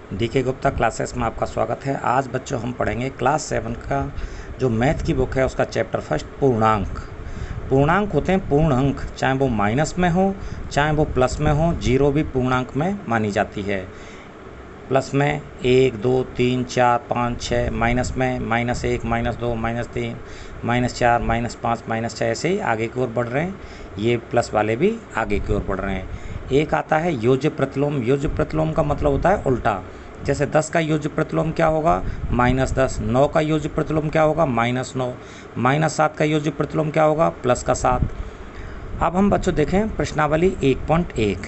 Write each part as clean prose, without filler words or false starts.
DK Gupta classes में आपका स्वागत है। आज बच्चों हम पढ़ेंगे क्लास 7 का जो मैथ की बुक है उसका चैप्टर फर्स्ट पूर्णांक। पूर्णांक होते हैं पूर्ण अंक, चाहे वो माइनस में हो चाहे वो प्लस में हो, जीरो भी पूर्णांक में मानी जाती है। प्लस में 1 2 3 4 5 6, माइनस में -1 -2 -3 -4 -5 -6, ऐसे ही आगे की ओर बढ़ रहे हैं। ये प्लस वाले भी आगे की ओर बढ़ रहे हैं। एक आता है योज्य प्रतिलोम। योज्य प्रतिलोम का मतलब होता है उल्टा। जैसे 10 का योज्य प्रतिलोम क्या होगा -10, 9 का योज्य प्रतिलोम क्या होगा -9, -7 का योज्य प्रतिलोम क्या होगा +7। अब हम बच्चों देखें प्रश्नावली 1.1।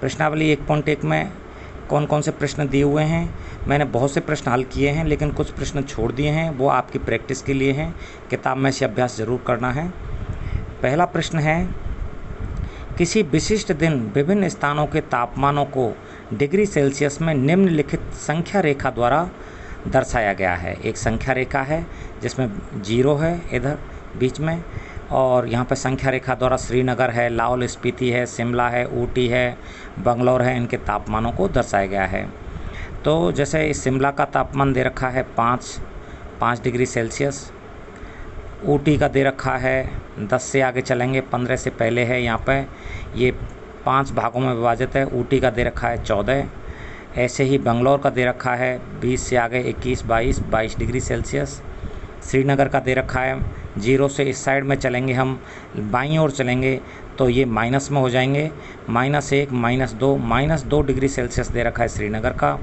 प्रश्नावली 1.1 में कौन कौन से प्रश्न दिए हुए हैं। मैंने बहुत से प्रश्न हल किए हैं लेकिन कुछ प्रश्न छोड़ दिए हैं, वो आपकी प्रैक्टिस के लिए हैं। किताब में से अभ्यास ज़रूर करना है। पहला प्रश्न है, किसी विशिष्ट दिन विभिन्न स्थानों के तापमानों को डिग्री सेल्सियस में निम्नलिखित संख्या रेखा द्वारा दर्शाया गया है। एक संख्या रेखा है जिसमें 0 है इधर बीच में, और यहाँ पर संख्या रेखा द्वारा श्रीनगर है, लाहौल स्पीति है, शिमला है, ऊटी है, बंगलौर है, इनके तापमानों को दर्शाया गया है। तो जैसे इस शिमला का तापमान दे रखा है 5 डिग्री सेल्सियस, ऊटी का दे रखा है 10 से आगे चलेंगे 15 से पहले है, यहाँ पे ये 5 भागों में विभाजित है। ऊटी का दे रखा है 14। ऐसे ही बंगलौर का दे रखा है 20 से आगे 21 22 डिग्री सेल्सियस। श्रीनगर का दे रखा है 0 से इस साइड में चलेंगे, हम बाईं ओर चलेंगे तो ये माइनस में हो जाएंगे, -1 -2 डिग्री सेल्सियस दे रखा है श्रीनगर का।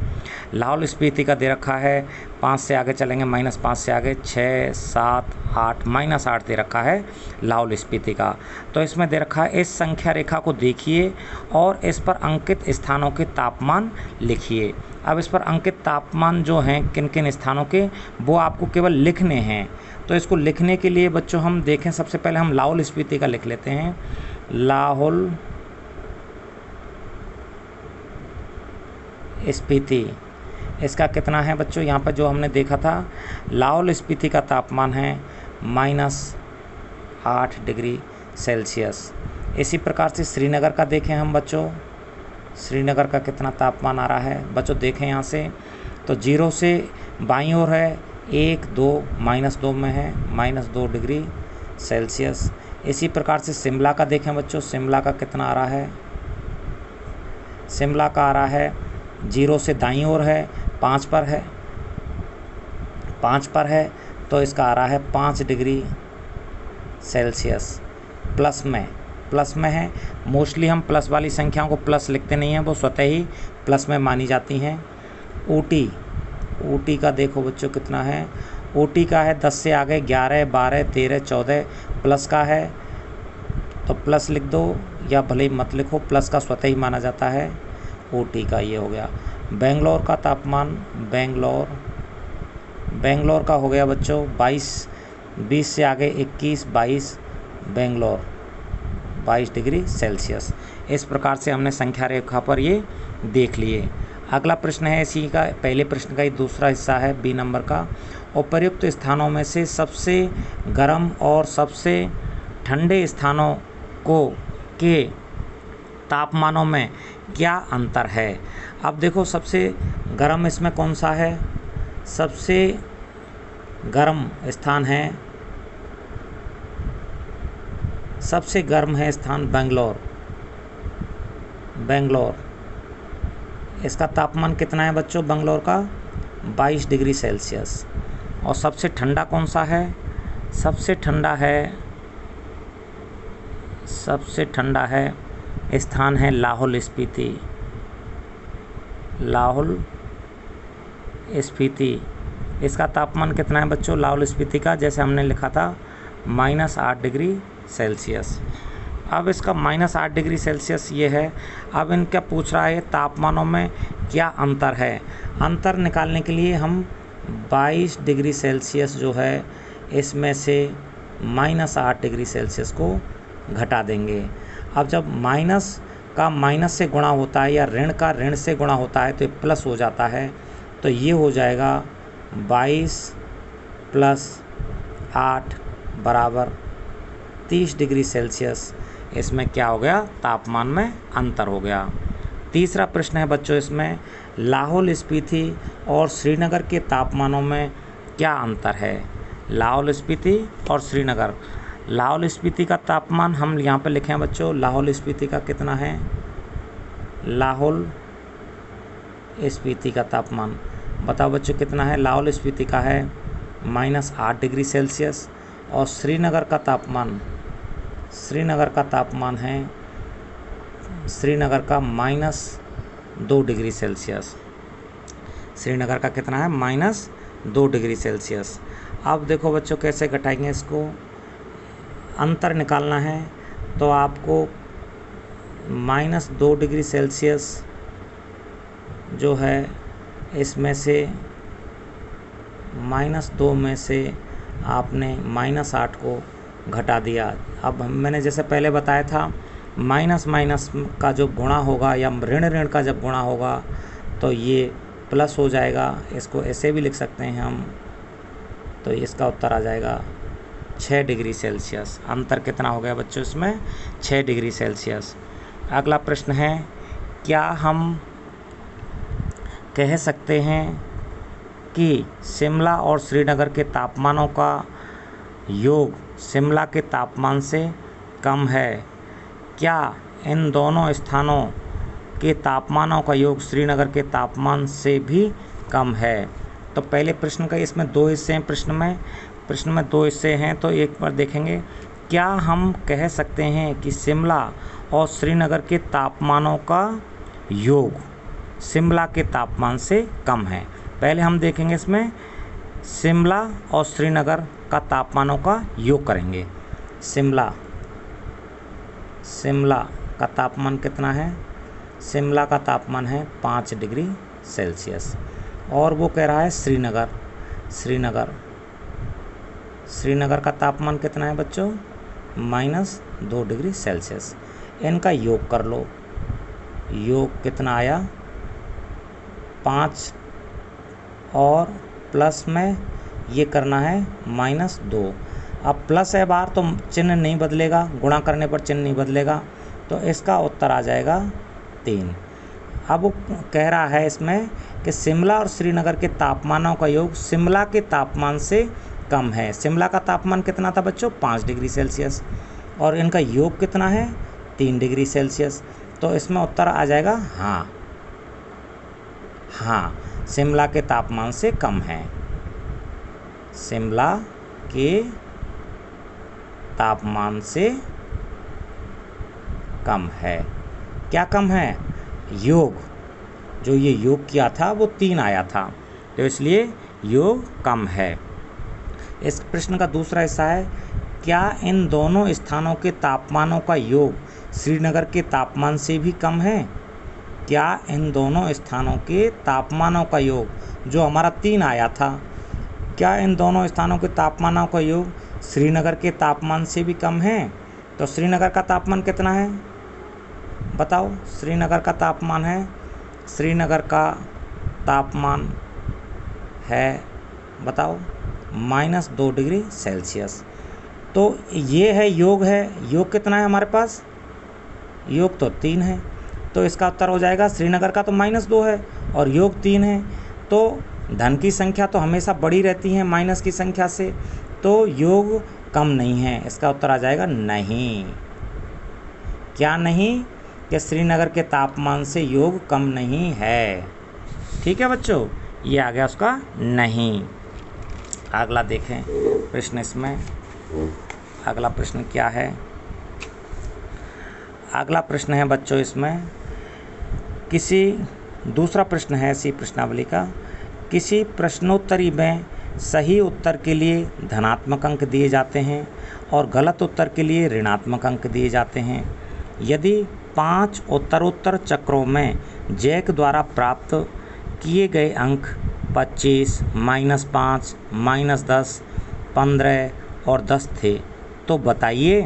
लाहौल स्पीति का दे रखा है 5 से आगे चलेंगे, -5 से आगे 6 7 8 -8 दे रखा है लाहौल स्पीति का। तो इसमें दे रखा है, इस संख्या रेखा को देखिए और इस पर अंकित स्थानों के तापमान लिखिए। अब इस पर अंकित तापमान जो हैं किन किन स्थानों के, वो आपको केवल लिखने हैं। तो इसको लिखने के लिए बच्चों हम देखें, सबसे पहले हम लाहौल स्पीति का लिख लेते हैं। लाहौल स्पीति, इसका कितना है बच्चों, यहाँ पर जो हमने देखा था लाहौल स्पीति का तापमान है -8 डिग्री सेल्सियस। इसी प्रकार से श्रीनगर का देखें हम बच्चों, श्रीनगर का कितना तापमान आ रहा है बच्चों, देखें यहाँ से तो 0 से बाईं ओर है 1 2 -2 में है -2 डिग्री सेल्सियस। इसी प्रकार से शिमला का देखें बच्चों, शिमला का कितना आ रहा है, शिमला का आ रहा है 0 से दाईं ओर है 5 पर है तो इसका आ रहा है 5 डिग्री सेल्सियस। प्लस में है। मोस्टली हम प्लस वाली संख्याओं को प्लस लिखते नहीं हैं, वो स्वतः ही प्लस में मानी जाती हैं। ऊटी का देखो बच्चों कितना है, ऊटी का है 10 से आगे 11 12 13 14, प्लस का है तो प्लस लिख दो या भले ही मत लिखो, प्लस का स्वतः ही माना जाता है ऊटी का। ये हो गया। बेंगलोर का तापमान, बेंगलोर का हो गया बच्चों 20 से आगे 21 22, बेंगलोर 22 डिग्री सेल्सियस। इस प्रकार से हमने संख्या रेखा पर ये देख लिए। अगला प्रश्न है इसी का, पहले प्रश्न का ही दूसरा हिस्सा है, बी नंबर का। उपर्युक्त स्थानों में से सबसे गर्म और सबसे ठंडे स्थानों के तापमानों में क्या अंतर है। अब देखो सबसे गर्म इसमें कौन सा है, सबसे गर्म स्थान है, सबसे गर्म है स्थान बेंगलोर। इसका तापमान कितना है बच्चों बेंगलोर का 22 डिग्री सेल्सियस। और सबसे ठंडा कौन सा है, सबसे ठंडा है स्थान है लाहौल स्पीति। इसका तापमान कितना है बच्चों लाहौल स्पीति का, जैसे हमने लिखा था -8 डिग्री सेल्सियस। अब इसका -8 डिग्री सेल्सियस ये है। अब इनका पूछ रहा है तापमानों में क्या अंतर है। अंतर निकालने के लिए हम 22 डिग्री सेल्सियस जो है इसमें से -8 डिग्री सेल्सियस को घटा देंगे। अब जब माइनस का माइनस से गुणा होता है या ऋण का ऋण से गुणा होता है तो ये प्लस हो जाता है, तो ये हो जाएगा 22 + 8 = 30 डिग्री सेल्सियस। इसमें क्या हो गया, तापमान में अंतर हो गया। तीसरा प्रश्न है बच्चों इसमें, लाहौल स्पीति और श्रीनगर के तापमानों में क्या अंतर है। लाहौल स्पीति और श्रीनगर। लाहौल स्पीति का तापमान हम यहाँ पे लिखे हैं बच्चों, लाहौल स्पीति का कितना है, लाहौल स्पीति का तापमान बताओ बच्चों कितना है। लाहौल स्पीति का है -8 डिग्री सेल्सियस और श्रीनगर का तापमान है श्रीनगर का -2 डिग्री सेल्सियस। श्रीनगर का कितना है, -2 डिग्री सेल्सियस। अब देखो बच्चों कैसे घटाएंगे इसको, अंतर निकालना है तो आपको -2 डिग्री सेल्सियस जो है इसमें से -2 में से आपने -8 को घटा दिया। अब मैंने जैसे पहले बताया था, माइनस माइनस का जो गुणा होगा या ऋण ऋण का जब गुणा होगा तो ये प्लस हो जाएगा। इसको ऐसे भी लिख सकते हैं हम, तो इसका उत्तर आ जाएगा 6 डिग्री सेल्सियस। अंतर कितना हो गया बच्चों इसमें, 6 डिग्री सेल्सियस। अगला प्रश्न है, क्या हम कह सकते हैं कि शिमला और श्रीनगर के तापमानों का योग शिमला के तापमान से कम है। क्या इन दोनों स्थानों के तापमानों का योग श्रीनगर के तापमान से भी कम है। तो पहले प्रश्न का इसमें 2 हिस्से हैं, प्रश्न में 2 हिस्से हैं, तो एक बार देखेंगे, क्या हम कह सकते हैं कि शिमला और श्रीनगर के तापमानों का योग शिमला के तापमान से कम है। पहले हम देखेंगे इसमें शिमला और श्रीनगर का तापमानों का योग करेंगे। शिमला का तापमान कितना है, शिमला का तापमान है 5 डिग्री सेल्सियस और वो कह रहा है श्रीनगर का तापमान कितना है बच्चों, -2 डिग्री सेल्सियस। इनका योग कर लो, योग कितना आया 5 और प्लस में ये करना है -2। अब प्लस है बाहर तो चिन्ह नहीं बदलेगा, गुणा करने पर चिन्ह नहीं बदलेगा, तो इसका उत्तर आ जाएगा 3। अब वो कह रहा है इसमें कि शिमला और श्रीनगर के तापमानों का योग शिमला के तापमान से कम है। शिमला का तापमान कितना था बच्चों, 5 डिग्री सेल्सियस और इनका योग कितना है 3 डिग्री सेल्सियस। तो इसमें उत्तर आ जाएगा हाँ, शिमला के तापमान से कम है। शिमला के तापमान से कम है। क्या कम है, योग, जो ये योग किया था वो 3 आया था, तो इसलिए योग कम है। इस प्रश्न का दूसरा हिस्सा है, क्या इन दोनों स्थानों के तापमानों का योग श्रीनगर के तापमान से भी कम है। क्या इन दोनों स्थानों के तापमानों का योग जो हमारा 3 आया था, क्या इन दोनों स्थानों के तापमानों का योग श्रीनगर के तापमान से भी कम है। तो श्रीनगर का तापमान कितना है बताओ, श्रीनगर का तापमान है बताओ -2 डिग्री सेल्सियस। तो ये है योग कितना है हमारे पास, योग तो 3 है, तो इसका उत्तर हो जाएगा श्रीनगर का तो -2 है और योग 3 है। तो धन की संख्या तो हमेशा बड़ी रहती है माइनस की संख्या से, तो योग कम नहीं है। इसका उत्तर आ जाएगा नहीं। क्या नहीं, कि श्रीनगर के तापमान से योग कम नहीं है। ठीक है बच्चों, ये आ गया उसका नहीं। अगला देखें प्रश्न, इसमें अगला प्रश्न क्या है। अगला प्रश्न है बच्चों इसमें दूसरा प्रश्न है इसी प्रश्नावली का, किसी प्रश्नोत्तरी में सही उत्तर के लिए धनात्मक अंक दिए जाते हैं और गलत उत्तर के लिए ऋणात्मक अंक दिए जाते हैं। यदि 5 उत्तरोत्तर चक्रों में जैक द्वारा प्राप्त किए गए अंक 25, -5, -10, 15 और 10 थे, तो बताइए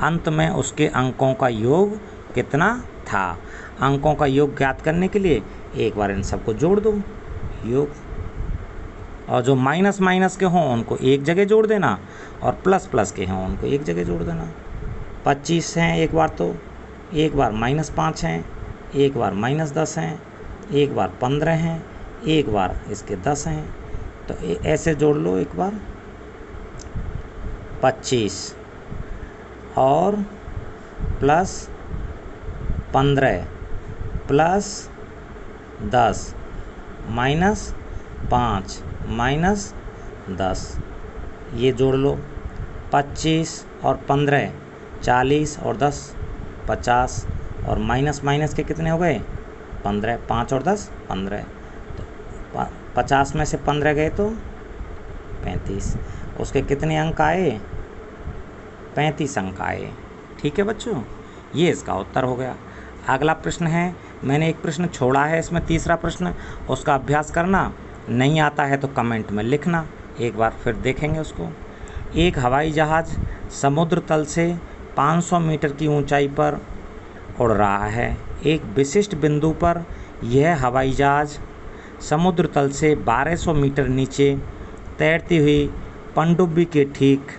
अंत में उसके अंकों का योग कितना था। अंकों का योग ज्ञात करने के लिए एक बार इन सबको जोड़ दो योग, और जो माइनस माइनस के हों उनको एक जगह जोड़ देना और प्लस प्लस के हों उनको एक जगह जोड़ देना। 25 हैं एक बार, तो एक बार -5 हैं, एक बार -10 हैं, एक बार 15 हैं, एक बार इसके 10 हैं, तो ऐसे जोड़ लो एक बार 25 और प्लस 15 प्लस 10 -5 -10, ये जोड़ लो 25 और 15 40 और 10 50 और माइनस के कितने हो गए 15, 5 और 10 15, तो 50 में से 15 गए तो 35, उसके कितने अंक आए 35 अंक आए। ठीक है बच्चों, ये इसका उत्तर हो गया। अगला प्रश्न है, मैंने एक प्रश्न छोड़ा है इसमें, तीसरा प्रश्न, उसका अभ्यास करना, नहीं आता है तो कमेंट में लिखना, एक बार फिर देखेंगे उसको। एक हवाई जहाज़ समुद्र तल से 500 मीटर की ऊंचाई पर उड़ रहा है। एक विशिष्ट बिंदु पर यह हवाई जहाज़ समुद्र तल से 1200 मीटर नीचे तैरती हुई पनडुब्बी के ठीक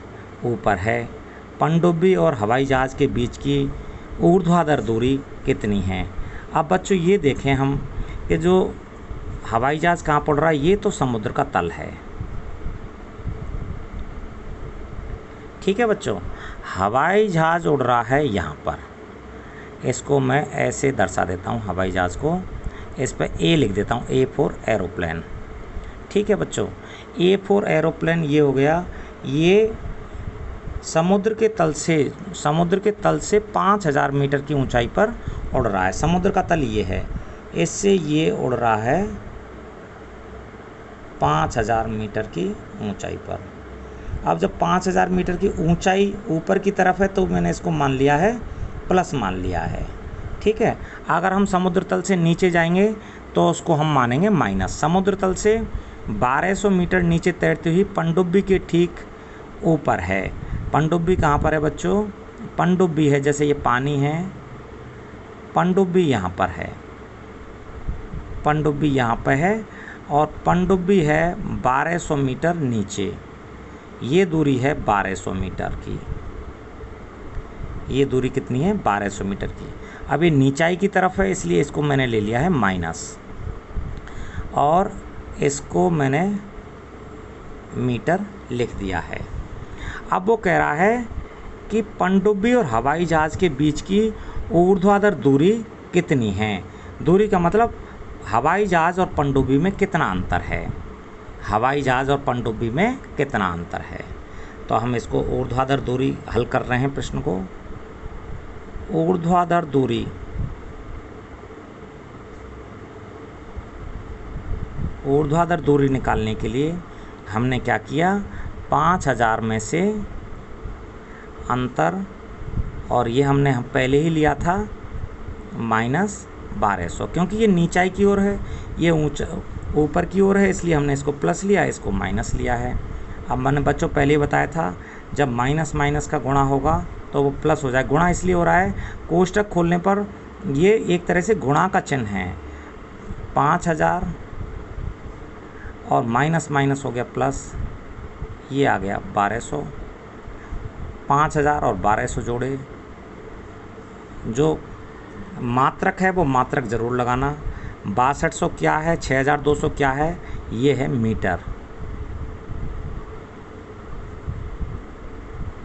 ऊपर है। पनडुब्बी और हवाई जहाज़ के बीच की ऊर्ध्वाधर दूरी कितनी है। अब बच्चों ये देखें हम कि जो हवाई जहाज़ कहाँ पर उड़ रहा है, ये तो समुद्र का तल है। ठीक है बच्चों, हवाई जहाज़ उड़ रहा है यहाँ पर, इसको मैं ऐसे दर्शा देता हूँ हवाई जहाज़ को, इस पर ए लिख देता हूँ, ए फॉर एरोप्लेन। ठीक है बच्चों, ए फॉर एरोप्लेन ये हो गया, ये समुद्र के तल से 5000 मीटर की ऊंचाई पर उड़ रहा है। समुद्र का तल ये है, इससे ये उड़ रहा है 5000 मीटर की ऊंचाई पर। अब जब 5000 मीटर की ऊंचाई ऊपर की तरफ है तो मैंने इसको मान लिया है प्लस मान लिया है। ठीक है, अगर हम समुद्र तल से नीचे जाएंगे तो उसको हम मानेंगे माइनस। समुद्र तल से 1200 मीटर नीचे तैरती हुई पनडुब्बी के ठीक ऊपर है। पनडुब्बी कहाँ पर है बच्चों, पनडुब्बी है, जैसे ये पानी है, पनडुब्बी यहाँ पर है, पनडुब्बी यहाँ पर है, और पनडुब्बी है 1200 मीटर नीचे। ये दूरी है 1200 मीटर की, ये दूरी कितनी है 1200 मीटर की। अब ये नीचाई की तरफ है, इसलिए इसको मैंने ले लिया है माइनस, और इसको मैंने मीटर लिख दिया है। अब वो कह रहा है कि पनडुब्बी और हवाई जहाज़ के बीच की ऊर्ध्वाधर दूरी कितनी है। दूरी का मतलब हवाई जहाज़ और पनडुब्बी में कितना अंतर है, हवाई जहाज़ और पनडुब्बी में कितना अंतर है। तो हम इसको ऊर्ध्वाधर दूरी हल कर रहे हैं प्रश्न को। ऊर्ध्वाधर दूरी, ऊर्ध्वाधर दूरी निकालने के लिए हमने क्या किया, 5000 में से अंतर, और ये हमने पहले ही लिया था -1200, क्योंकि ये नीचाई की ओर है, ये ऊपर की ओर है, इसलिए हमने इसको प्लस लिया, इसको माइनस लिया है। अब मैंने बच्चों पहले ही बताया था, जब माइनस माइनस का गुणा होगा तो वो प्लस हो जाए। गुणा इसलिए हो रहा है, कोष्टक खोलने पर ये एक तरह से गुणा का चिन्ह है। 5000 और माइनस माइनस हो गया प्लस, ये आ गया 1200। 5000 और 1200 जोड़े, जो मात्रक है वो मात्रक ज़रूर लगाना। 6200 क्या है, 6200 क्या है, ये है मीटर,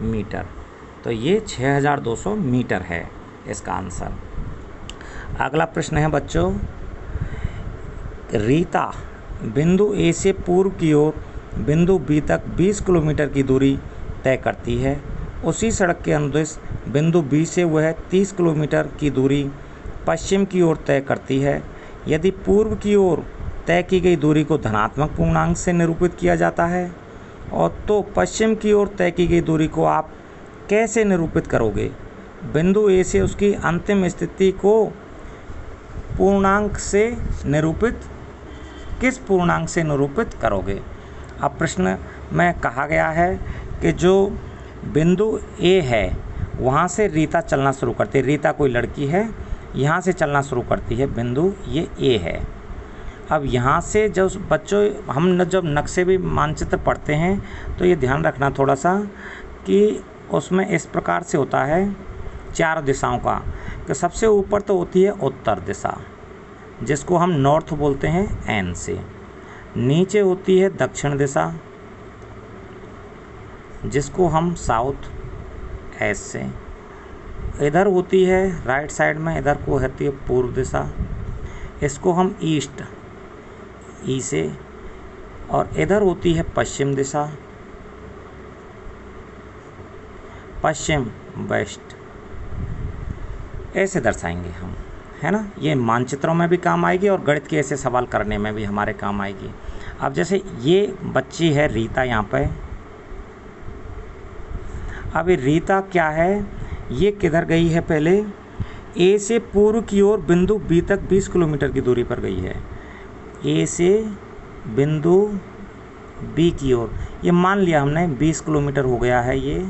मीटर, तो ये 6200 मीटर है इसका आंसर। अगला प्रश्न है बच्चों, रीता बिंदु ए से पूर्व की ओर बिंदु बी तक 20 किलोमीटर की दूरी तय करती है। उसी सड़क के अनुदिश बिंदु बी से वह 30 किलोमीटर की दूरी पश्चिम की ओर तय करती है। यदि पूर्व की ओर तय की गई दूरी को धनात्मक पूर्णांक से निरूपित किया जाता है, और तो पश्चिम की ओर तय की गई दूरी को आप कैसे निरूपित करोगे। बिंदु ए से उसकी अंतिम स्थिति को पूर्णांक से निरूपित, किस पूर्णांक से निरूपित करोगे। अब प्रश्न में कहा गया है कि जो बिंदु ए है वहाँ से रीता चलना शुरू करती है। रीता कोई लड़की है, यहाँ से चलना शुरू करती है, बिंदु ये ए है। अब यहाँ से जब बच्चों हम जब नक्शे भी मानचित्र पढ़ते हैं तो ये ध्यान रखना थोड़ा सा कि उसमें इस प्रकार से होता है 4 दिशाओं का, कि सबसे ऊपर तो होती है उत्तर दिशा, जिसको हम नॉर्थ बोलते हैं एन से। नीचे होती है दक्षिण दिशा, जिसको हम साउथ एस से। इधर होती है राइट साइड में, इधर को होती है पूर्व दिशा, इसको हम ईस्ट ई से। और इधर होती है पश्चिम दिशा, पश्चिम वेस्ट। ऐसे दर्शाएंगे हम, है ना। ये मानचित्रों में भी काम आएगी और गणित के ऐसे सवाल करने में भी हमारे काम आएगी। अब जैसे ये बच्ची है रीता यहाँ पे, अब ये रीता क्या है, ये किधर गई है, पहले ए से पूर्व की ओर बिंदु बी तक 20 किलोमीटर की दूरी पर गई है। ए से बिंदु बी की ओर, ये मान लिया हमने 20 किलोमीटर हो गया है, ये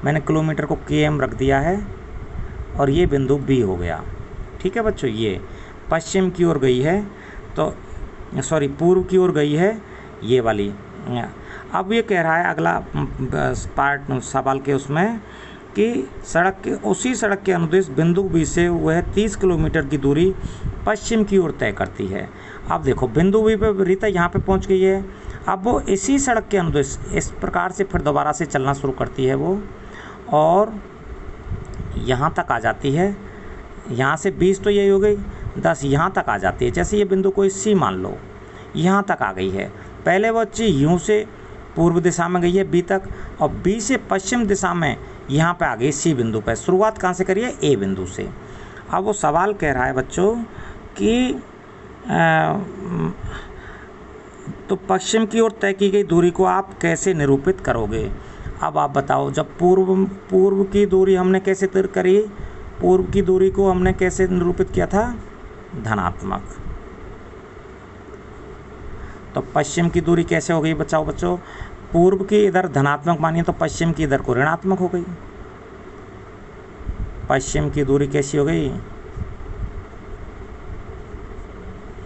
मैंने किलोमीटर को km रख दिया है, और ये बिंदु बी हो गया। ठीक है बच्चों, ये पश्चिम की ओर गई है, तो सॉरी पूर्व की ओर गई है ये वाली। अब ये कह रहा है अगला पार्ट सवाल के उसमें कि सड़क के उसी सड़क के अनुदिश बिंदु बी से वह 30 किलोमीटर की दूरी पश्चिम की ओर तय करती है। अब देखो बिंदु बी पे रीता यहाँ पे पहुँच गई है, अब वो इसी सड़क के अनुदिश इस प्रकार से फिर दोबारा से चलना शुरू करती है वो, और यहाँ तक आ जाती है। यहाँ से 20 तो यही हो गई, 10 यहाँ तक आ जाती है। जैसे ये बिंदु कोई सी मान लो, यहाँ तक आ गई है। पहले वो बच्ची यूँ से पूर्व दिशा में गई है बी तक, और बी से पश्चिम दिशा में यहाँ पे आ गई सी बिंदु पर। शुरुआत कहाँ से करिए, ए बिंदु से। अब वो सवाल कह रहा है बच्चों कि तो पश्चिम की ओर तय की गई दूरी को आप कैसे निरूपित करोगे। अब आप बताओ, जब पूर्व की दूरी हमने कैसे तय करी, पूर्व की दूरी को हमने कैसे निरूपित किया था, धनात्मक। तो पश्चिम की दूरी कैसे हो गई बचाओ बच्चों, पूर्व की इधर धनात्मक मानिए तो पश्चिम की इधर को ऋणात्मक हो गई। पश्चिम की दूरी कैसी हो गई,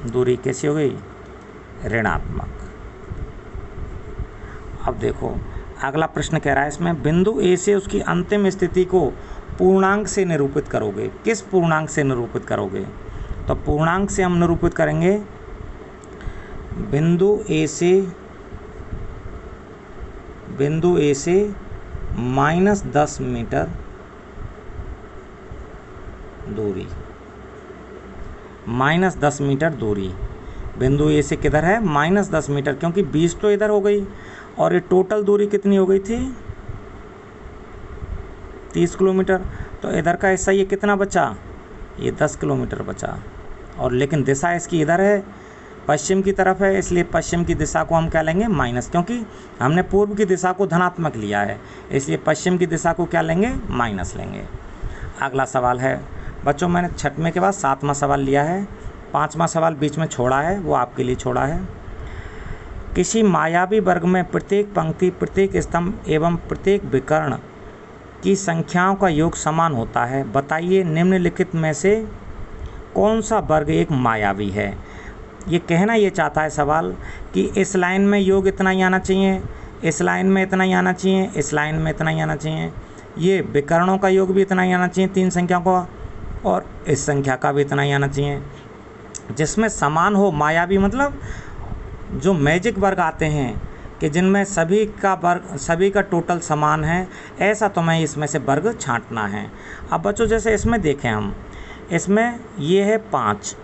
दूरी कैसी हो गई, ऋणात्मक। अब देखो अगला प्रश्न कह रहा है इसमें, बिंदु ए से उसकी अंतिम स्थिति को पूर्णांक से निरूपित करोगे। किस पूर्णांक से निरूपित करोगे, तो पूर्णांक से हम निरूपित करेंगे बिंदु ए से -10 मीटर दूरी, -10 मीटर दूरी। बिंदु ए से किधर है, -10 मीटर, क्योंकि 20 तो इधर हो गई, और ये टोटल दूरी कितनी हो गई थी, 30 किलोमीटर। तो इधर का हिस्सा ये कितना बचा, ये 10 किलोमीटर बचा। और लेकिन दिशा इसकी इधर है, पश्चिम की तरफ है, इसलिए पश्चिम की दिशा को हम क्या लेंगे, माइनस, क्योंकि हमने पूर्व की दिशा को धनात्मक लिया है, इसलिए पश्चिम की दिशा को क्या लेंगे, माइनस लेंगे। अगला सवाल है बच्चों, मैंने 6वें के बाद 7वां सवाल लिया है, 5वां सवाल बीच में छोड़ा है, वो आपके लिए छोड़ा है। किसी मायावी वर्ग में प्रत्येक पंक्ति, प्रत्येक स्तंभ एवं प्रत्येक विकर्ण की संख्याओं का योग समान होता है। बताइए निम्नलिखित में से कौन सा वर्ग एक मायावी है। ये कहना ये चाहता है सवाल कि इस लाइन में योग इतना ही आना चाहिए, इस लाइन में इतना ही आना चाहिए, इस लाइन में इतना ही आना चाहिए, ये विकर्णों का योग भी इतना ही आना चाहिए 3 संख्या का, और इस संख्या का भी इतना ही आना चाहिए। जिसमें समान हो, मायावी मतलब जो मैजिक वर्ग आते हैं कि जिनमें सभी का टोटल समान है, ऐसा तो मैं इसमें से वर्ग छांटना है। अब बच्चों जैसे इसमें देखें हम, इसमें ये है 5,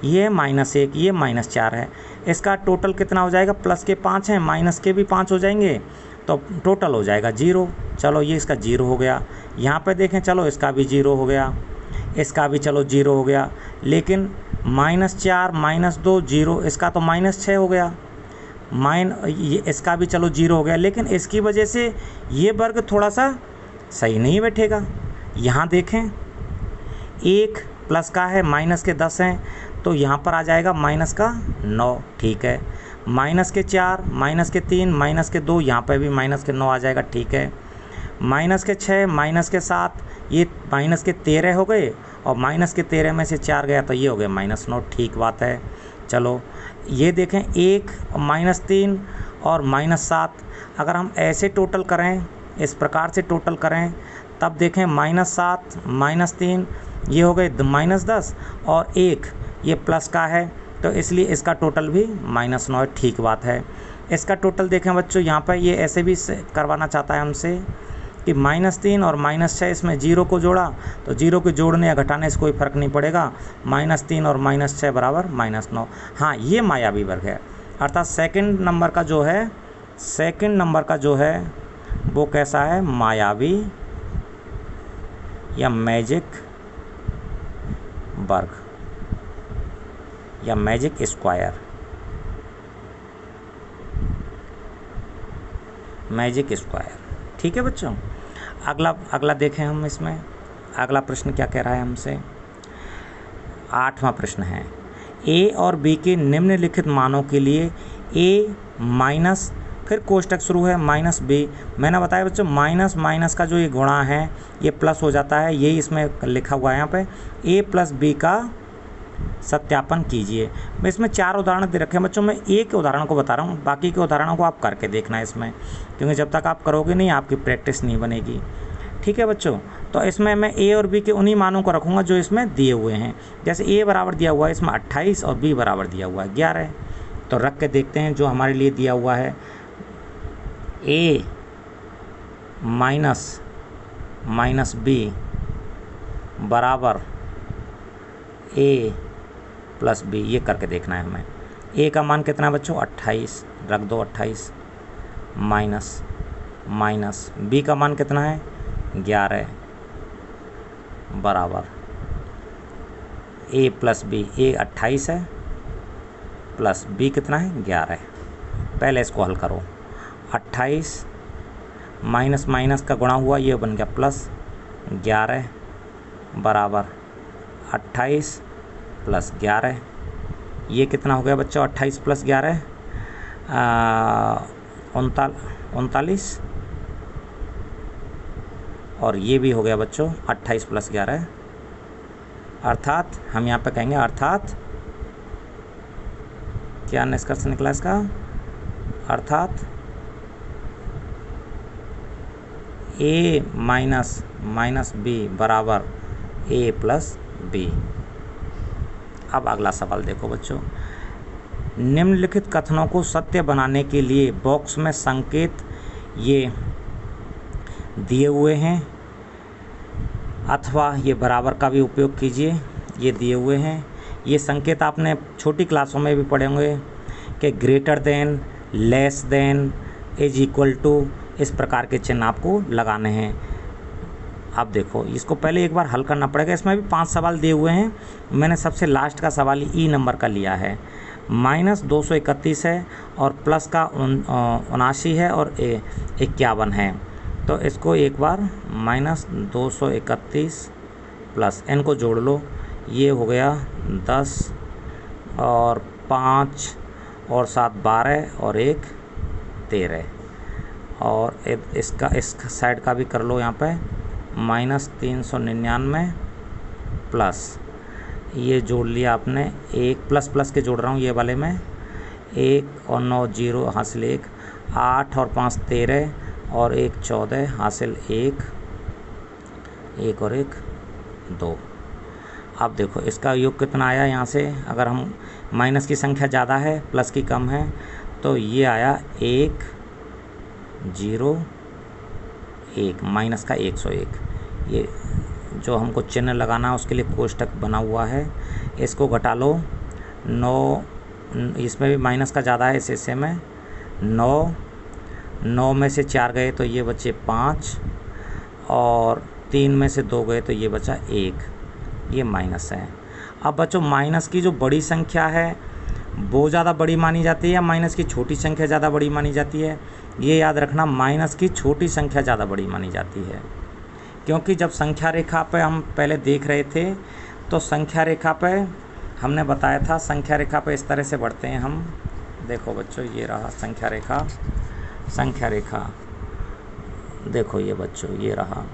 ये -1, ये -4 है, इसका टोटल कितना हो जाएगा, प्लस के 5 हैं, माइनस के भी 5 हो जाएंगे, तो टोटल हो जाएगा 0। चलो ये इसका 0 हो गया। यहाँ पे देखें, चलो इसका भी 0 हो गया, इसका भी चलो 0 हो गया, लेकिन -4 -2 0, इसका तो -6 हो गया, इसका भी चलो 0 हो गया, लेकिन इसकी वजह से ये वर्ग थोड़ा सा सही नहीं बैठेगा। यहाँ देखें, 1 प्लस का है, माइनस के 10 हैं, तो यहाँ पर आ जाएगा माइनस का 9, ठीक है। माइनस के 4, माइनस के 3, माइनस के 2, यहाँ पे भी माइनस के 9 आ जाएगा, ठीक है। माइनस के 6, माइनस के 7, ये माइनस के 13 हो गए, और माइनस के 13 में से 4 गया तो ये हो गया -9, ठीक बात है। चलो ये देखें, 1 -3 और -7, अगर हम ऐसे टोटल करें, इस प्रकार से टोटल करें, तब देखें -7 -3 ये हो गए -10 और 1 ये प्लस का है, तो इसलिए इसका टोटल भी -9 है। ठीक बात है। इसका टोटल देखें बच्चों, यहाँ पर ये ऐसे भी करवाना चाहता है हमसे कि -3 और -6, इसमें 0 को जोड़ा तो 0 को जोड़ने या घटाने से कोई फ़र्क नहीं पड़ेगा। -3 और -6 बराबर -9। हाँ, ये मायावी वर्ग है, अर्थात सेकंड नंबर का जो है वो कैसा है, मायावी या मैजिक वर्ग या मैजिक स्क्वायर, मैजिक स्क्वायर। ठीक है बच्चों। अगला देखें हम इसमें अगला प्रश्न क्या कह रहा है हमसे। 8वां प्रश्न है, a और b के निम्नलिखित मानों के लिए a माइनस, फिर कोष्टक शुरू है, -b। मैंने बताया बच्चों माइनस का जो ये गुणा है ये प्लस हो जाता है, यही इसमें लिखा हुआ है यहाँ पे। a + b का सत्यापन कीजिए। मैं इसमें 4 उदाहरण दे रखे हैं बच्चों, मैं एक उदाहरण को बता रहा हूँ, बाकी के उदाहरणों को आप करके देखना है इसमें, क्योंकि जब तक आप करोगे नहीं आपकी प्रैक्टिस नहीं बनेगी। ठीक है बच्चों। तो इसमें मैं a और b के उन्हीं मानों को रखूँगा जो इसमें दिए हुए हैं। जैसे a बराबर दिया हुआ है इसमें 28 और b बराबर दिया हुआ है 11। तो रख के देखते हैं जो हमारे लिए दिया हुआ है। a माइनस b बराबर a + b, ये करके देखना है हमें। a का मान कितना है बच्चों, 28, रख दो 28, माइनस b का मान कितना है, 11 बराबर a + b, a 28 है प्लस b कितना है, 11। पहले इसको हल करो। 28 माइनस का गुणा हुआ, ये बन गया प्लस 11 बराबर 28 + 11। ये कितना हो गया बच्चों, 28 + 11 39, और ये भी हो गया बच्चों 28 + 11, अर्थात हम यहाँ पे कहेंगे, अर्थात क्या निष्कर्ष निकला इसका, अर्थात a माइनस b बराबर a + b। अब अगला सवाल देखो बच्चों। निम्नलिखित कथनों को सत्य बनाने के लिए बॉक्स में संकेत ये दिए हुए हैं, अथवा ये बराबर का भी उपयोग कीजिए, ये दिए हुए हैं। ये संकेत आपने छोटी क्लासों में भी पढ़े होंगे कि greater than, less than, is equal to, इस प्रकार के चिन्ह आपको लगाने हैं। अब देखो इसको पहले एक बार हल करना पड़ेगा। इसमें भी 5 सवाल दिए हुए हैं, मैंने सबसे लास्ट का सवाल ई नंबर का लिया है। -231 है और प्लस का 79 है और 51 है। तो इसको एक बार -231 प्लस इनको जोड़ लो, ये हो गया 10 और 5 और 7 12 और 1 13, और इसका इस साइड का भी कर लो यहाँ पे -399 प्लस ये जोड़ लिया आपने, एक प्लस के जोड़ रहा हूँ ये वाले में, 1 और 9 0 हासिल 1, 8 और 5 13 और 1 14 हासिल 1 और 1 2। अब देखो इसका योग कितना आया, यहाँ से अगर हम माइनस की संख्या ज़्यादा है प्लस की कम है तो ये आया 1 0 1, माइनस का 101। ये जो हमको चिन्ह लगाना है उसके लिए कोष्टक बना हुआ है, इसको घटा लो। 9, इसमें भी माइनस का ज़्यादा है इस हिस्से में, 9 में से 4 गए तो ये बचे 5 और 3 में से 2 गए तो ये बचा 1, ये माइनस है। अब बच्चों माइनस की जो बड़ी संख्या है वो ज़्यादा बड़ी मानी जाती है या माइनस की छोटी संख्या ज़्यादा बड़ी मानी जाती है, ये याद रखना, माइनस की छोटी संख्या ज़्यादा बड़ी मानी जाती है। क्योंकि जब संख्या रेखा पे हम पहले देख रहे थे तो संख्या रेखा पे हमने बताया था, संख्या रेखा पे इस तरह से बढ़ते हैं हम। देखो बच्चों ये रहा संख्या रेखा, देखो ये बच्चों ये रहा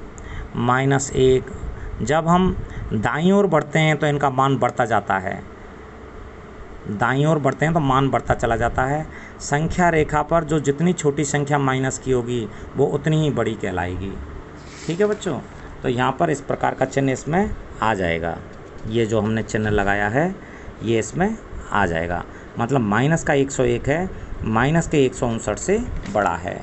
-1। जब हम दाईं ओर बढ़ते हैं तो इनका मान बढ़ता जाता है, दाईं ओर बढ़ते हैं तो मान बढ़ता चला जाता है। संख्या रेखा पर जो जितनी छोटी संख्या माइनस की होगी वो उतनी ही बड़ी कहलाएगी। ठीक है बच्चों, तो यहाँ पर इस प्रकार का चिन्ह इसमें आ जाएगा। ये जो हमने चिन्ह लगाया है ये इसमें आ जाएगा, मतलब माइनस का 101 है, माइनस के 159 से बड़ा है।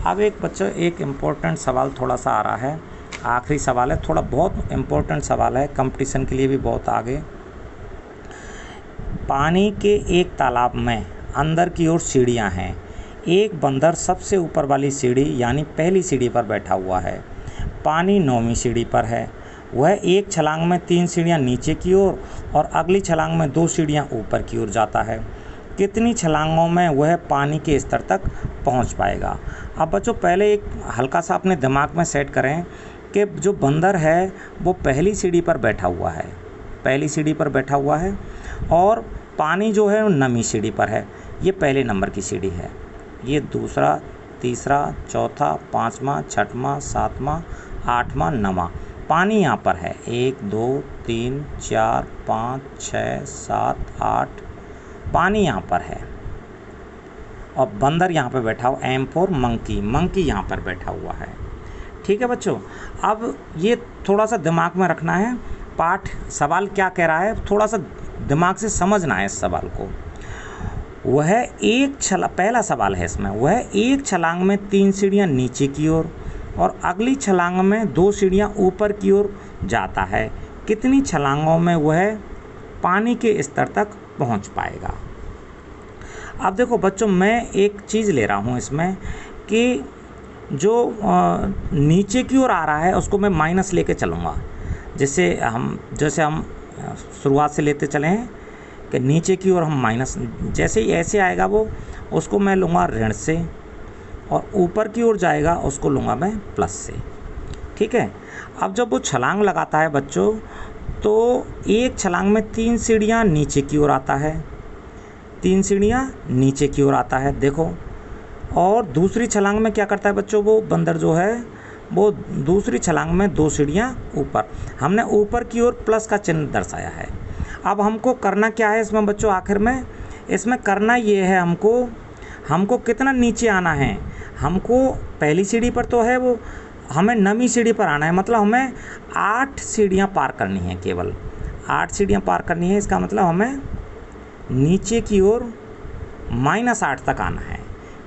अब एक बच्चों एक इम्पोर्टेंट सवाल थोड़ा सा आ रहा है, आखिरी सवाल है, थोड़ा बहुत इम्पोर्टेंट सवाल है, कंपटीशन के लिए भी बहुत आगे। पानी के एक तालाब में अंदर की ओर सीढ़ियाँ हैं। एक बंदर सबसे ऊपर वाली सीढ़ी यानी पहली सीढ़ी पर बैठा हुआ है। पानी 9वीं सीढ़ी पर है। वह एक छलांग में 3 सीढ़ियाँ नीचे की ओर और अगली छलांग में 2 सीढ़ियाँ ऊपर की ओर जाता है। कितनी छलांगों में वह पानी के स्तर तक पहुंच पाएगा? अब बच्चों पहले एक हल्का सा अपने दिमाग में सेट करें कि जो बंदर है वो पहली सीढ़ी पर बैठा हुआ है, पहली सीढ़ी पर बैठा हुआ है, और पानी जो है वो 9वीं सीढ़ी पर है। ये पहले नंबर की सीढ़ी है, ये दूसरा, तीसरा, चौथा, 5वां, 6वां, 7वां, 8वां, 9वां पानी यहाँ पर है। 1 2 3 4 5 6 7 8 पानी यहाँ पर है, और बंदर यहाँ पर बैठा हुआ, M फॉर मंकी, मंकी यहाँ पर बैठा हुआ है। ठीक है बच्चों, अब ये थोड़ा सा दिमाग में रखना है, पाठ सवाल क्या कह रहा है थोड़ा सा दिमाग से समझना है इस सवाल को। वह एक पहला सवाल है इसमें, वह एक छलांग में 3 सीढ़ियाँ नीचे की ओर और अगली छलांग में 2 सीढ़ियाँ ऊपर की ओर जाता है। कितनी छलांगों में वह पानी के स्तर तक पहुंच पाएगा? अब देखो बच्चों, मैं एक चीज़ ले रहा हूं इसमें कि जो नीचे की ओर आ रहा है उसको मैं माइनस लेके चलूँगा। जैसे हम शुरुआत से लेते चले हैं कि नीचे की ओर हम माइनस, जैसे ही ऐसे आएगा वो उसको मैं लूँगा ऋण से, और ऊपर की ओर जाएगा उसको लूँगा मैं प्लस से। ठीक है, अब जब वो छलांग लगाता है बच्चों तो एक छलांग में 3 सीढ़ियाँ नीचे की ओर आता है, 3 सीढ़ियाँ नीचे की ओर आता है देखो, और दूसरी छलांग में क्या करता है बच्चों, वो बंदर जो है वो दूसरी छलांग में 2 सीढ़ियाँ ऊपर, हमने ऊपर की ओर प्लस का चिन्ह दर्शाया है। अब हमको करना क्या है इसमें बच्चों, आखिर में इसमें करना ये है, हमको कितना नीचे आना है, हमको पहली सीढ़ी पर तो है वो, हमें 9वीं सीढ़ी पर आना है, मतलब हमें 8 सीढ़ियाँ पार करनी है, केवल 8 सीढ़ियाँ पार करनी है। इसका मतलब हमें नीचे की ओर -8 तक आना है,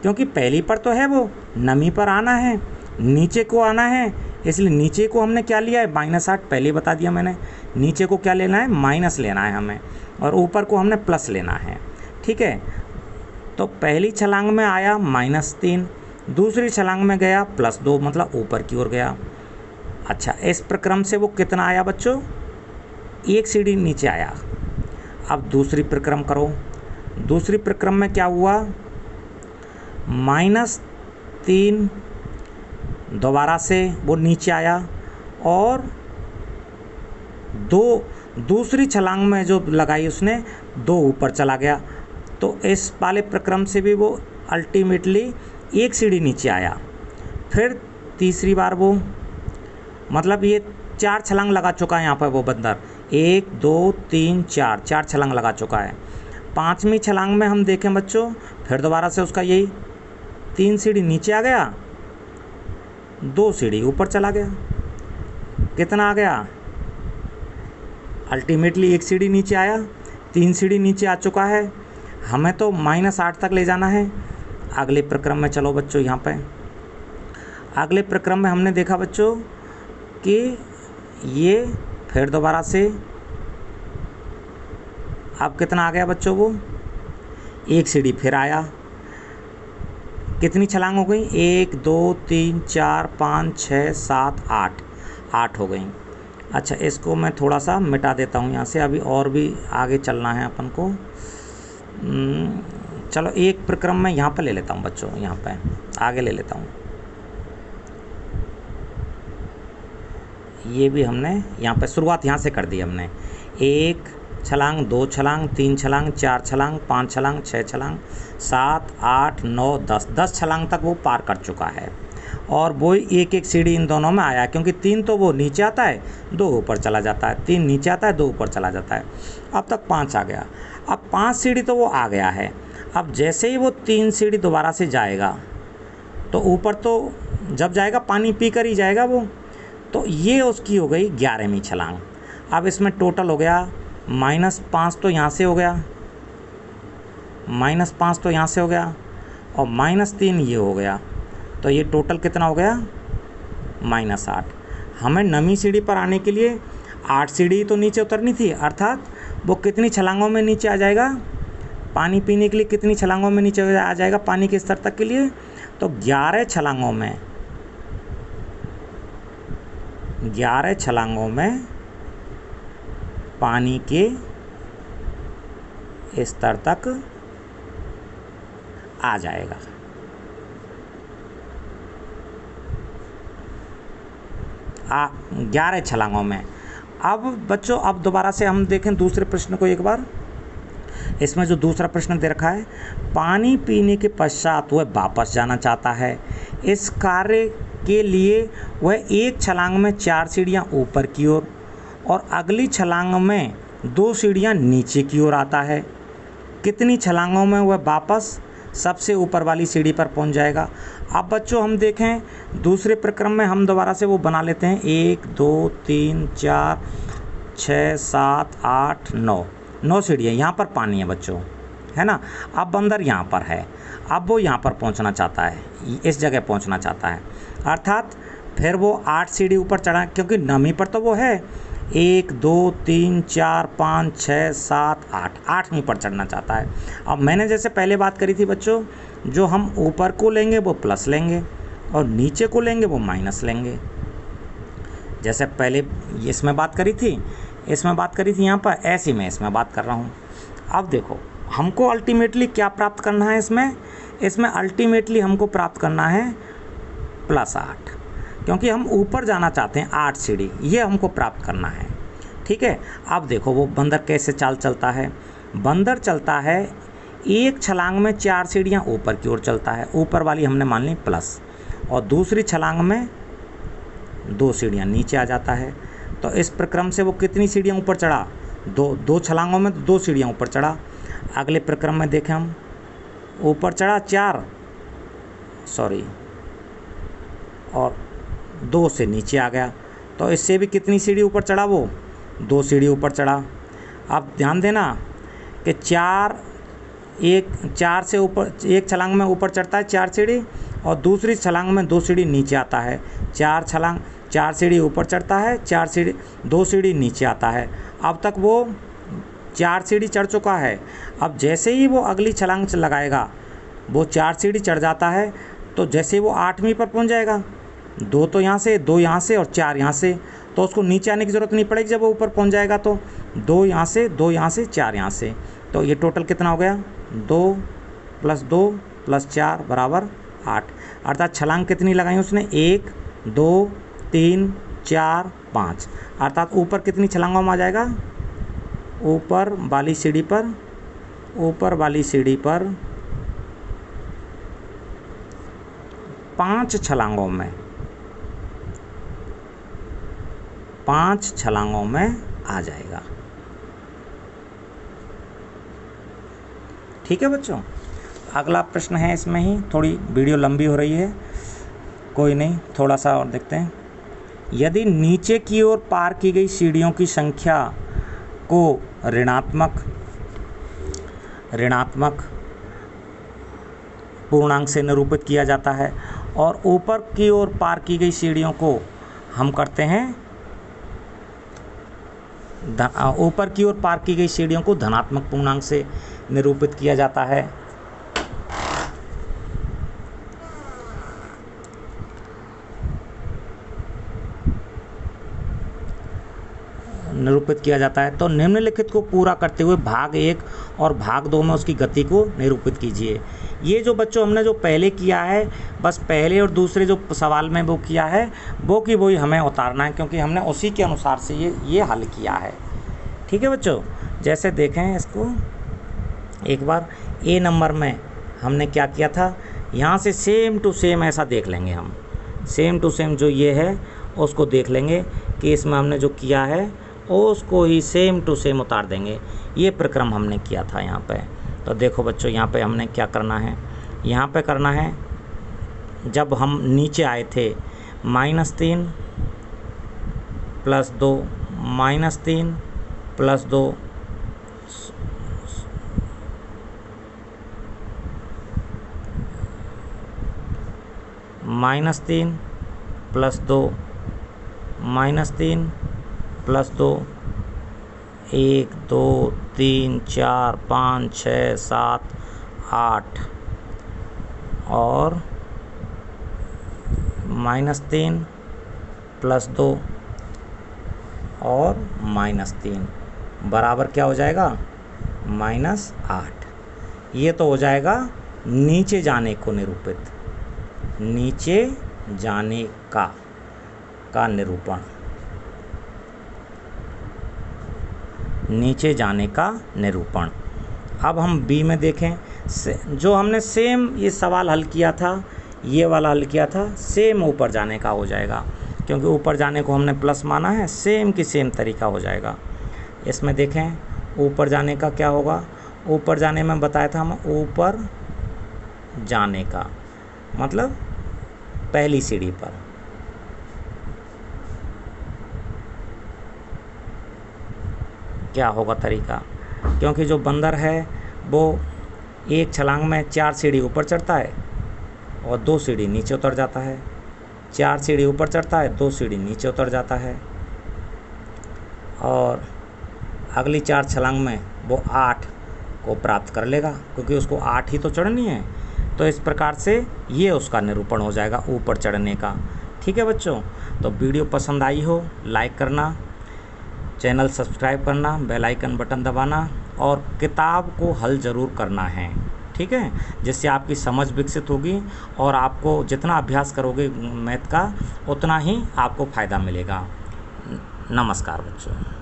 क्योंकि पहली पर तो है वो, 9वीं पर आना है, नीचे को आना है, इसलिए नीचे को हमने क्या लिया है -8, पहले बता दिया मैंने। नीचे को क्या लेना है, माइनस लेना है हमें, और ऊपर को हमने प्लस लेना है। ठीक है, तो पहली छलांग में आया -3, दूसरी छलांग में गया +2, मतलब ऊपर की ओर गया। अच्छा, इस प्रक्रम से वो कितना आया बच्चों, 1 सीढ़ी नीचे आया। अब दूसरी प्रक्रम करो, दूसरी प्रक्रम में क्या हुआ, -3 दोबारा से वो नीचे आया, और दूसरी छलांग में जो लगाई उसने 2 ऊपर चला गया। तो इस वाले प्रक्रम से भी वो अल्टीमेटली 1 सीढ़ी नीचे आया। फिर तीसरी बार वो, मतलब ये 4 छलांग लगा चुका है यहाँ पर वो बंदर, 1 2 3 4 छलांग लगा चुका है। 5वीं छलांग में हम देखें बच्चों, फिर दोबारा से उसका यही 3 सीढ़ी नीचे आ गया, 2 सीढ़ी ऊपर चला गया। कितना आ गया, अल्टीमेटली 1 सीढ़ी नीचे आया, 3 सीढ़ी नीचे आ चुका है, हमें तो -8 तक ले जाना है। अगले प्रक्रम में चलो बच्चों, यहाँ पे अगले प्रक्रम में हमने देखा बच्चों कि ये फिर दोबारा से अब कितना आ गया बच्चों, वो 1 सीढ़ी फिर आया। कितनी छलांग हो गई, 1 2 3 4 5 6 7 8 हो गई। अच्छा, इसको मैं थोड़ा सा मिटा देता हूँ यहाँ से, अभी और भी आगे चलना है अपन को। चलो एक प्रक्रम में यहाँ पर ले लेता हूँ बच्चों, यहाँ पे आगे ले लेता हूँ। ये भी हमने यहाँ पे शुरुआत यहाँ से कर दी हमने, 1 छलांग, 2 छलांग, 3 छलांग, 4 छलांग, 5 छलांग, 6 छलांग, 7 8 9 10 छलांग तक वो पार कर चुका है। और वो 1 सीढ़ी इन दोनों में आया, क्योंकि 3 तो वो नीचे आता है, 2 ऊपर चला जाता है, 3 नीचे आता है, 2 ऊपर चला जाता है। अब तक 5 आ गया। अब 5 सीढ़ी तो वो आ गया है। अब जैसे ही वो 3 सीढ़ी दोबारा से जाएगा तो ऊपर तो जब जाएगा पानी पी कर ही जाएगा वो, तो ये उसकी हो गई 11वीं छलांग। अब इसमें टोटल हो गया -5 तो यहाँ से हो गया, -5 तो यहाँ से हो गया, और -3 ये हो गया, तो ये टोटल कितना हो गया -8। हमें नवीं सीढ़ी पर आने के लिए 8 सीढ़ी तो नीचे उतरनी थी, अर्थात वो कितनी छलांगों में नीचे आ जाएगा, पानी पीने के लिए कितनी छलांगों में नीचे आ जाएगा पानी के स्तर तक के लिए, तो 11 छलांगों में, 11 छलांगों में पानी के स्तर तक आ जाएगा। आ 11 छलांगों में। अब बच्चों अब दोबारा से हम देखें दूसरे प्रश्न को एक बार। इसमें जो दूसरा प्रश्न दे रखा है, पानी पीने के पश्चात वह वापस जाना चाहता है। इस कार्य के लिए वह एक छलांग में 4 सीढ़ियाँ ऊपर की ओर और अगली छलांग में 2 सीढ़ियाँ नीचे की ओर आता है। कितनी छलांगों में वह वापस सबसे ऊपर वाली सीढ़ी पर पहुंच जाएगा? अब बच्चों हम देखें दूसरे प्रक्रम में हम दोबारा से वो बना लेते हैं। 1 2 3 4 6 7 8 9 सीढ़ियाँ। यहाँ पर पानी है बच्चों, है ना। अब बंदर यहाँ पर है, अब वो यहाँ पर पहुँचना चाहता है, इस जगह पहुँचना चाहता है, अर्थात फिर वो 8 सीढ़ी ऊपर चढ़ा, क्योंकि नमी पर तो वो है। 1 2 3 4 5 6 7 8 8वीं पर चढ़ना चाहता है। अब मैंने जैसे पहले बात करी थी बच्चों, जो हम ऊपर को लेंगे वो प्लस लेंगे और नीचे को लेंगे वो माइनस लेंगे। जैसे पहले इसमें बात करी थी, यहाँ पर ऐसी मैं इसमें बात कर रहा हूँ। अब देखो हमको अल्टीमेटली क्या प्राप्त करना है इसमें अल्टीमेटली हमको प्राप्त करना है +8, क्योंकि हम ऊपर जाना चाहते हैं 8 सीढ़ी, ये हमको प्राप्त करना है। ठीक है। अब देखो वो बंदर कैसे चाल चलता है। बंदर चलता है एक छलांग में 4 सीढ़ियाँ ऊपर की ओर चलता है, ऊपर वाली हमने मान ली प्लस, और दूसरी छलांग में 2 सीढ़ियाँ नीचे आ जाता है। तो इस प्रक्रम से वो कितनी सीढ़ियाँ ऊपर चढ़ा? 2 छलांगों में 2 सीढ़ियाँ ऊपर चढ़ा। अगले प्रक्रम में देखें हम, ऊपर चढ़ा 4 और 2 से नीचे आ गया, तो इससे भी कितनी सीढ़ी ऊपर चढ़ा? वो 2 सीढ़ी ऊपर चढ़ा। अब ध्यान देना कि 4 से ऊपर, एक छलांग में ऊपर चढ़ता है 4 सीढ़ी और दूसरी छलांग में 2 सीढ़ी नीचे आता है। 4 सीढ़ी ऊपर चढ़ता है, 2 सीढ़ी नीचे आता है। अब तक वो 4 सीढ़ी चढ़ चुका है। अब जैसे ही वो अगली छलांग लगाएगा, वो 4 सीढ़ी चढ़ जाता है, तो जैसे ही वो 8वीं पर पहुंच जाएगा, 2 तो यहाँ से, 2 यहाँ से और 4 यहाँ से, तो उसको नीचे आने की ज़रूरत नहीं पड़ेगी। जब वो ऊपर पहुँच जाएगा तो 2 यहाँ से, 2 यहाँ से, 4 यहाँ से, तो ये टोटल कितना हो गया? 2 + 2 + 4 = 8। अर्थात छलांग कितनी लगाई उसने? 1 2 3 4 5, अर्थात ऊपर कितनी छलांगों में आ जाएगा? ऊपर वाली सीढ़ी पर 5 छलांगों में, 5 छलांगों में आ जाएगा। ठीक है बच्चों। अगला प्रश्न है इसमें ही, थोड़ी वीडियो लंबी हो रही है, कोई नहीं, थोड़ा सा और देखते हैं। यदि नीचे की ओर पार की गई सीढ़ियों की संख्या को ऋणात्मक पूर्णांक से निरूपित किया जाता है और ऊपर की ओर पार की गई सीढ़ियों को हम करते हैं, ऊपर की ओर पार की गई सीढ़ियों को धनात्मक पूर्णांक से निरूपित किया जाता है। तो निम्नलिखित को पूरा करते हुए भाग 1 और भाग 2 में उसकी गति को निरूपित कीजिए। ये जो बच्चों हमने जो पहले किया है, बस पहले और दूसरे जो सवाल में वो किया है, वो की वही हमें उतारना है, क्योंकि हमने उसी के अनुसार से ये हल किया है। ठीक है बच्चों। जैसे देखें इसको एक बार, ए नंबर में हमने क्या किया था, यहाँ से सेम टू सेम ऐसा देख लेंगे हम, सेम टू सेम जो ये है उसको देख लेंगे कि इसमें हमने जो किया है उसको ही सेम टू सेम उतार देंगे। ये प्रक्रम हमने किया था यहाँ पे। तो देखो बच्चों, यहाँ पे हमने क्या करना है, यहाँ पे करना है, जब हम नीचे आए थे -3 + 2 -3 + 2 -3 + 2 -3 + 2 1 2 3 4 5 6 7 8 और -3 + 2 और -3 बराबर क्या हो जाएगा? -8। ये तो हो जाएगा नीचे जाने को निरूपित, नीचे जाने का निरूपण, नीचे जाने का निरूपण। अब हम बी में देखें, जो हमने सेम ये सवाल हल किया था, ये वाला हल किया था, सेम ऊपर जाने का हो जाएगा, क्योंकि ऊपर जाने को हमने प्लस माना है, सेम की सेम तरीका हो जाएगा। इसमें देखें ऊपर जाने का क्या होगा। ऊपर जाने में बताया था हम, ऊपर जाने का मतलब पहली सीढ़ी पर। क्या होगा तरीका, क्योंकि जो बंदर है वो एक छलांग में 4 सीढ़ी ऊपर चढ़ता है और 2 सीढ़ी नीचे उतर जाता है, 4 सीढ़ी ऊपर चढ़ता है, 2 सीढ़ी नीचे उतर जाता है, और अगली 4 छलांग में वो 8 को प्राप्त कर लेगा, क्योंकि उसको 8 ही तो चढ़नी है। तो इस प्रकार से ये उसका निरूपण हो जाएगा ऊपर चढ़ने का। ठीक है बच्चों, तो वीडियो पसंद आई हो लाइक करना, चैनल सब्सक्राइब करना, बेल आइकन बटन दबाना और किताब को हल ज़रूर करना है। ठीक है, जिससे आपकी समझ विकसित होगी और आपको जितना अभ्यास करोगे मैथ का उतना ही आपको फ़ायदा मिलेगा। नमस्कार बच्चों।